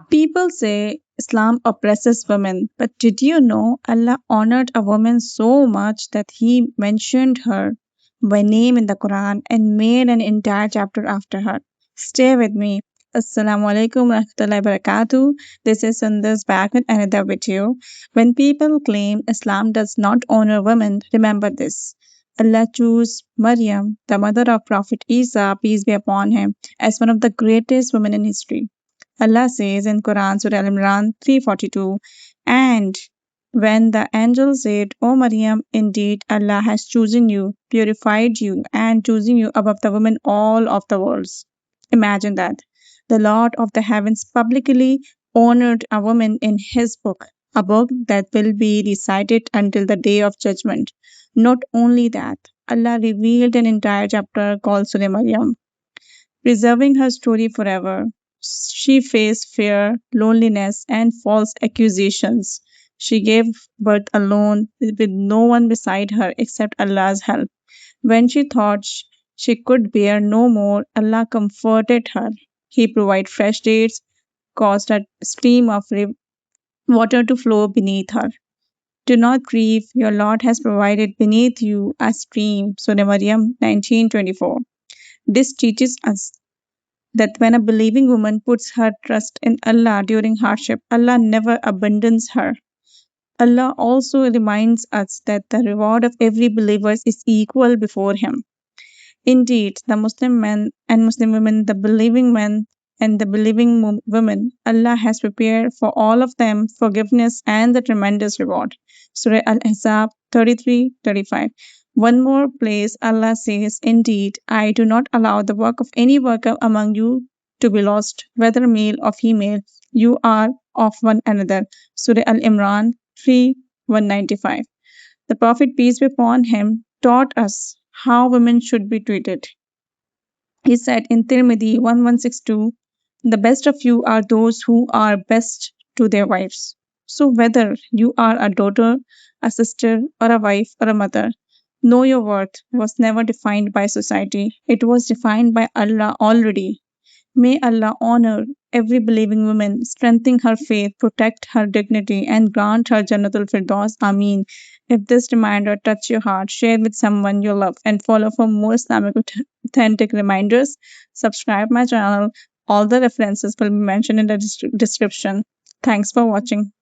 People say Islam oppresses women, but did you know Allah honored a woman so much that He mentioned her by name in the Quran and made an entire chapter after her? Stay with me. Assalamu alaikum warahmatullahi wabarakatuh. This is Sundas back with another video. When people claim Islam does not honor women, remember this. Allah chose Maryam, the mother of Prophet Isa, peace be upon him, as one of the greatest women in history. Allah says in Quran, Surah Al Imran 342, and when the angel said, O Maryam, indeed Allah has chosen you, purified you, and chosen you above the women all of the worlds. Imagine that. The Lord of the heavens publicly honored a woman in his book, a book that will be recited until the day of judgment. Not only that, Allah revealed an entire chapter called Surah Maryam, preserving her story forever. She faced fear, loneliness, and false accusations. She gave birth alone, with no one beside her except Allah's help. When she thought she could bear no more, Allah comforted her. He provided fresh dates, caused a stream of water to flow beneath her. Do not grieve, your Lord has provided beneath you a stream. Surah Maryam 19:24. This teaches us that when a believing woman puts her trust in Allah during hardship, Allah never abandons her. Allah also reminds us that the reward of every believer is equal before Him. Indeed, the Muslim men and Muslim women, the believing men and the believing women, Allah has prepared for all of them forgiveness and the tremendous reward. Surah Al-Ahzab 33-35. One more place, Allah says, indeed, I do not allow the work of any worker among you to be lost, whether male or female. You are of one another. Surah Al-Imran 3:195. The Prophet, peace be upon him, taught us how women should be treated. He said in Tirmidhi 1162, the best of you are those who are best to their wives. So whether you are a daughter, a sister, or a wife, or a mother, know your worth was never defined by society. It was defined by Allah already. May Allah honor every believing woman, strengthen her faith, protect her dignity, and grant her Jannatul Firdaus. Ameen. If this reminder touched your heart, share with someone you love and follow for more Islamic authentic reminders. Subscribe my channel. All the references will be mentioned in the description. Thanks for watching.